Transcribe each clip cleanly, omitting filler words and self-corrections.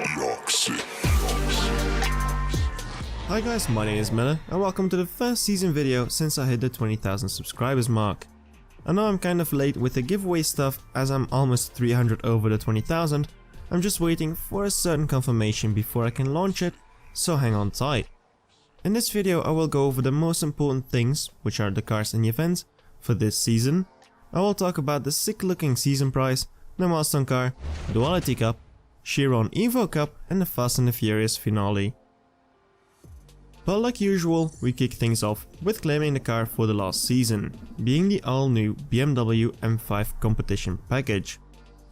Ihaksi. Hi guys, my name is Miller and welcome to the first season video since I hit the 20,000 subscribers mark. I know I'm kind of late with the giveaway stuff as I'm almost 300 over the 20,000. I'm just waiting for a certain confirmation before I can launch it, so hang on tight. In this video I will go over the most important things, which are the cars in the event, for this season. I will talk about the sick looking season prize, the milestone car, Duality Cup, Chiron Evo Cup and the Fast and the Furious Finale. But like usual, we kick things off with claiming the car for the last season, being the all-new BMW M5 competition package.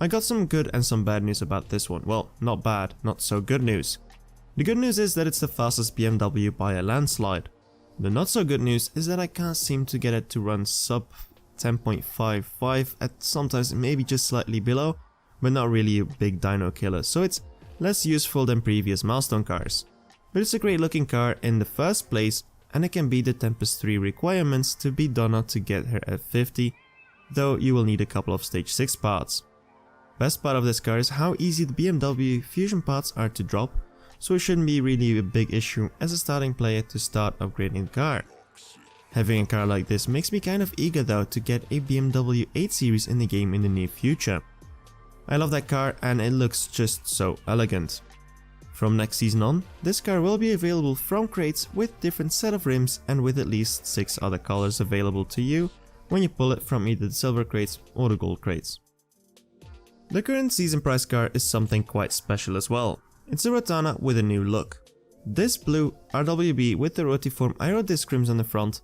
I got some good and some bad news about this one. Well, not bad, not so good news. The good news is that it's the fastest BMW by a landslide. The not so good news is that I can't seem to get it to run sub 10.55 at sometimes maybe just slightly below, but not really a big dyno killer, so it's less useful than previous milestone cars. But it's a great looking car in the first place, and it can beat the Tempest 3 requirements to beat Donna to get her at 50, though you will need a couple of stage 6 parts. Best part of this car is how easy the BMW fusion parts are to drop, so it shouldn't be really a big issue as a starting player to start upgrading the car. Having a car like this makes me kind of eager though to get a BMW 8 Series in the game in the near future. I love that car and it looks just so elegant. From next season on, this car will be available from crates with different set of rims and with at least 6 other colors available to you when you pull it from either the silver crates or the gold crates. The current season prize car is something quite special as well. It's a Rotana with a new look. This blue RWB with the rotiform aero disc rims on the front,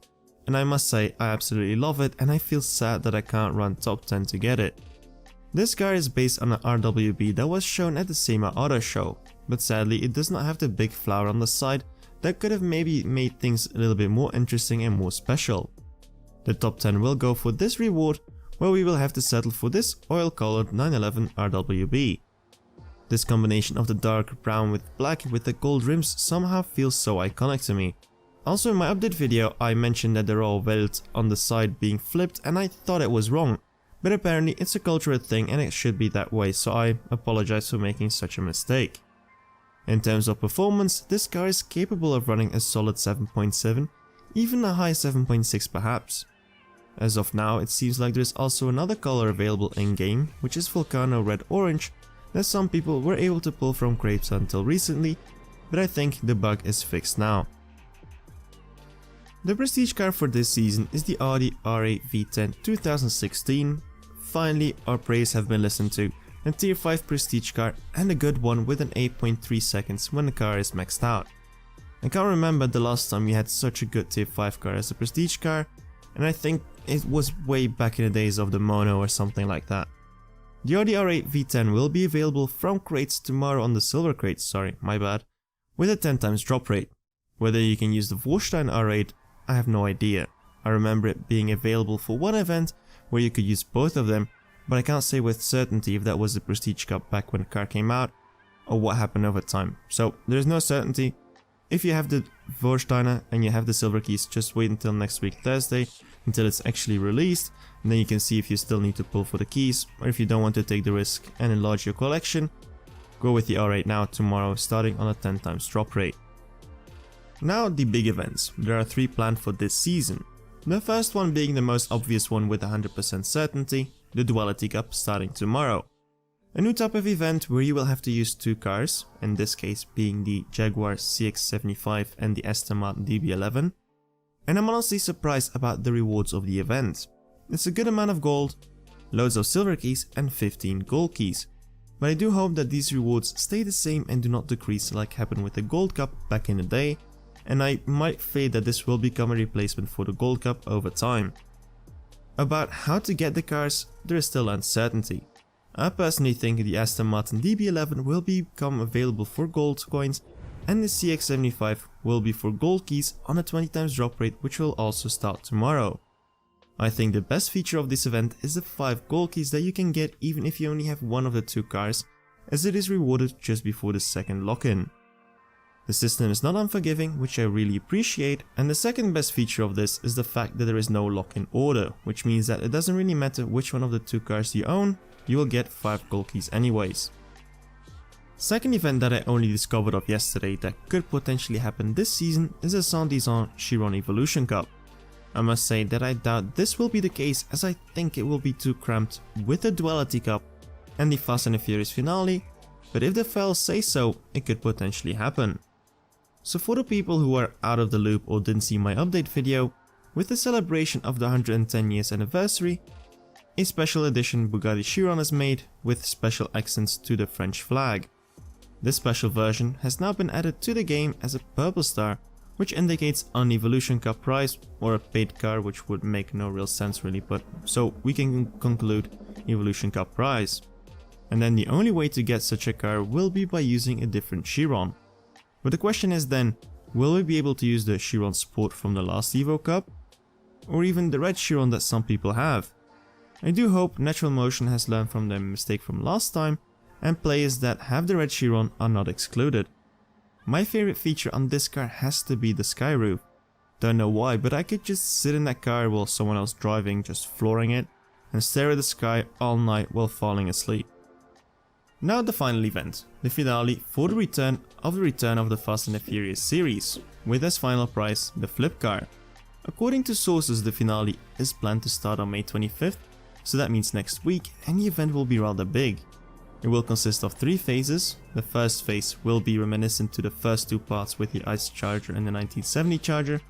and I must say I absolutely love it and I feel sad that I can't run top 10 to get it. This car is based on an RWB that was shown at the SEMA Auto Show, but sadly it does not have the big flower on the side that could have maybe made things a little bit more interesting and more special. The top 10 will go for this reward, where we will have to settle for this oil colored 911 RWB. This combination of the dark brown with black with the gold rims somehow feels so iconic to me. Also in my update video I mentioned that they're all welt on the side being flipped and I thought it was wrong. But apparently it's a cultural thing and it should be that way, so I apologize for making such a mistake. In terms of performance, this car is capable of running a solid 7.7, even a high 7.6 perhaps. As of now, it seems like there is also another color available in-game, which is Volcano Red Orange, that some people were able to pull from crates until recently, but I think the bug is fixed now. The prestige car for this season is the Audi R8 V10 2016. Finally, our praise have been listened to, a tier 5 prestige car and a good one with an 8.3 seconds when the car is maxed out. I can't remember the last time we had such a good tier 5 car as a prestige car, and I think it was way back in the days of the Mono or something like that. The Audi R8 V10 will be available from crates tomorrow on the silver crates, sorry, my bad, with a 10 times drop rate. Whether you can use the Vorstein R8, I have no idea. I remember it being available for one event where you could use both of them, but I can't say with certainty if that was the Prestige Cup back when the car came out or what happened over time. So there's no certainty. If you have the Vorsteiner and you have the silver keys, just wait until next week Thursday until it's actually released, and then you can see if you still need to pull for the keys, or if you don't want to take the risk and enlarge your collection, go with the R8 now tomorrow starting on a 10 times drop rate. Now the big events. There are 3 planned for this season. The first one being the most obvious one with 100% certainty, the Duality Cup starting tomorrow. A new type of event where you will have to use 2 cars, in this case being the Jaguar CX-75 and the Aston Martin DB11. And I'm honestly surprised about the rewards of the event. It's a good amount of gold, loads of silver keys and 15 gold keys. But I do hope that these rewards stay the same and do not decrease like happened with the Gold Cup back in the day. And I might fear that this will become a replacement for the Gold Cup over time. About how to get the cars, there is still uncertainty. I personally think the Aston Martin DB11 will become available for gold coins and the CX-75 will be for gold keys on a 20 times drop rate, which will also start tomorrow. I think the best feature of this event is the 5 gold keys that you can get even if you only have one of the 2 cars, as it is rewarded just before the second lock-in. The system is not unforgiving, which I really appreciate, and the second best feature of this is the fact that there is no lock-in order, which means that it doesn't really matter which one of the 2 cars you own, you will get 5 gold keys anyways. Second event that I only discovered of yesterday that could potentially happen this season is the ans Chiron Evolution Cup. I must say that I doubt this will be the case, as I think it will be too cramped with the Duality Cup and the Fast and the Furious finale, but if the files say so, it could potentially happen. So for the people who are out of the loop or didn't see my update video, with the celebration of the 110 years anniversary, a special edition Bugatti Chiron is made with special accents to the French flag. This special version has now been added to the game as a purple star, which indicates an Evolution Cup prize or a paid car, which would make no real sense really, but so we can conclude Evolution Cup prize. And then the only way to get such a car will be by using a different Chiron. But the question is then, will we be able to use the Chiron Sport from the last Evo Cup? Or even the red Chiron that some people have? I do hope Natural Motion has learned from their mistake from last time, and players that have the red Chiron are not excluded. My favorite feature on this car has to be the sky roof. Don't know why, but I could just sit in that car while someone else driving, just flooring it, and stare at the sky all night while falling asleep. Now the final event, the finale for the return of the Fast and the Furious series, with as final prize the FlipCar. According to sources, the finale is planned to start on May 25th, so that means next week, and the event will be rather big. It will consist of 3 phases. The first phase will be reminiscent to the first 2 parts with the Ice Charger and the 1970 Charger.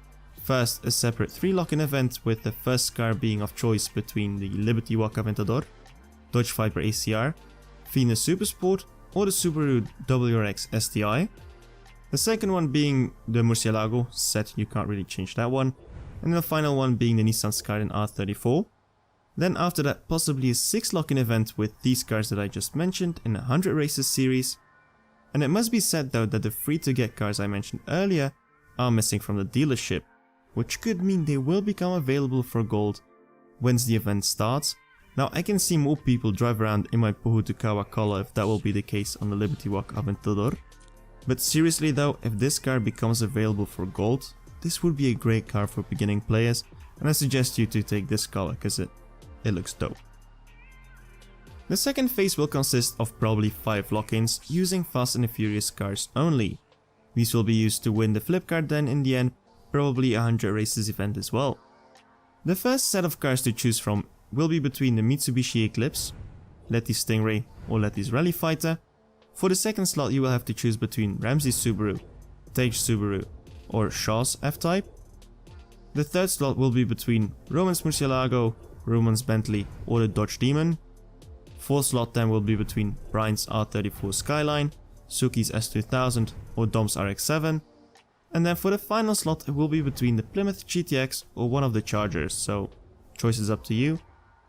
First, a separate 3 lock-in event with the first car being of choice between the Liberty Walk Aventador, Dodge Viper ACR, Venus Supersport or the Subaru WRX STI. The second one being the Murcielago set, you can't really change that one. And the final one being the Nissan Skyline R34. Then after that, possibly a 6 lock-in event with these cars that I just mentioned in a 100 races series. And it must be said though that the free to get cars I mentioned earlier are missing from the dealership, which could mean they will become available for gold once the event starts. Now I can see more people drive around in my Pohutukawa color if that will be the case on the Liberty Walk Aventador. But seriously though, if this car becomes available for gold, this would be a great car for beginning players, and I suggest you to take this color because it looks dope. The second phase will consist of probably 5 lock-ins using Fast and the Furious cars only. These will be used to win the FlipCar, then in the end probably a 100 races event as well. The first set of cars to choose from will be between the Mitsubishi Eclipse, Letty's Stingray or Letty's Rally Fighter. For the second slot you will have to choose between Ramsey's Subaru, Tage Subaru or Shaw's F-Type. The third slot will be between Roman's Murcielago, Roman's Bentley or the Dodge Demon. Fourth slot then will be between Brian's R34 Skyline, Suki's S2000 or Dom's RX-7. And then for the final slot it will be between the Plymouth GTX or one of the Chargers, so choice is up to you.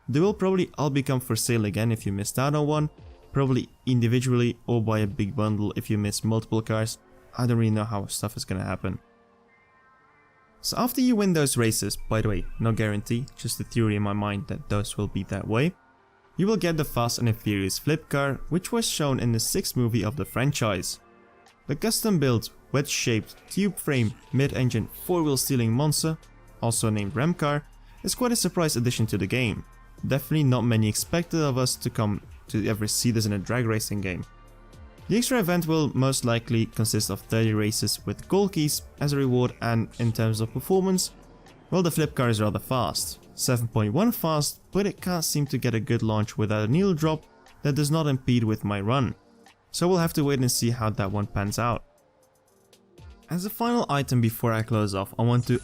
They will probably all become for sale again if you missed out on one, probably individually or by a big bundle if you miss multiple cars. I don't really know how stuff is gonna happen. So after you win those races, by the way, no guarantee, just a theory in my mind that those will be that way, you will get the Fast and the Furious flip car, which was shown in the 6th movie of the franchise. The custom built, wedge-shaped, tube-frame, mid-engine, 4-wheel stealing monster, also named Ram car, is quite a surprise addition to the game. Definitely not many expected of us to ever see this in a drag racing game. The extra event will most likely consist of 30 races with gold keys as a reward, and in terms of performance, well, the flip car is rather fast. 7.1 fast, but it can't seem to get a good launch without a needle drop that does not impede with my run. So we'll have to wait and see how that one pans out. As a final item before I close off, I want to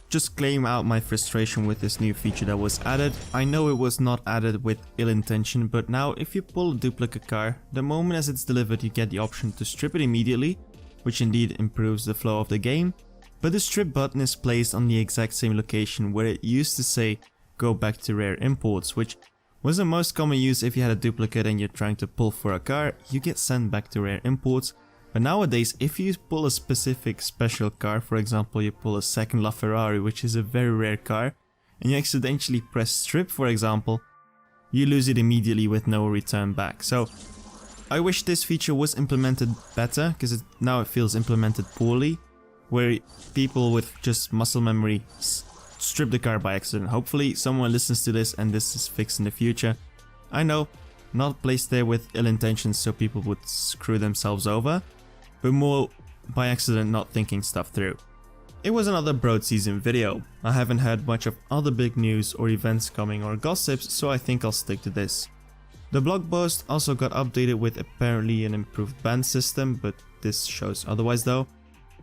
just claim out my frustration with this new feature that was added. I know it was not added with ill intention, but now if you pull a duplicate car, the moment as it's delivered you get the option to strip it immediately, which indeed improves the flow of the game, but the strip button is placed on the exact same location where it used to say go back to rare imports, which was the most common use if you had a duplicate and you're trying to pull for a car, you get sent back to rare imports. But nowadays, if you pull a specific special car, for example you pull a second LaFerrari, which is a very rare car, and you accidentally press strip for example, you lose it immediately with no return back. So I wish this feature was implemented better, because now it feels implemented poorly, where people with just muscle memory strip the car by accident. Hopefully someone listens to this and this is fixed in the future. I know not placed there with ill intentions so people would screw themselves over, but more by accident not thinking stuff through. It was another broad season video. I haven't heard much of other big news or events coming or gossips, so I think I'll stick to this. The blog post also got updated with apparently an improved ban system, but this shows otherwise though.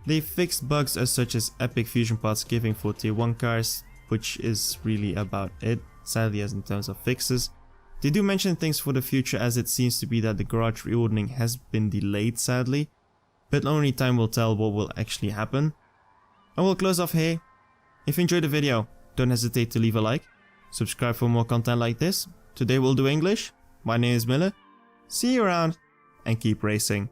They fixed bugs as such as epic fusion parts giving for tier 1 cars, which is really about it, sadly, as in terms of fixes. They do mention things for the future, as it seems to be that the garage reordering has been delayed sadly, but only time will tell what will actually happen. I will close off here. If you enjoyed the video, don't hesitate to leave a like, subscribe for more content like this. Today we'll do English. My name is Miller. See you around and keep racing.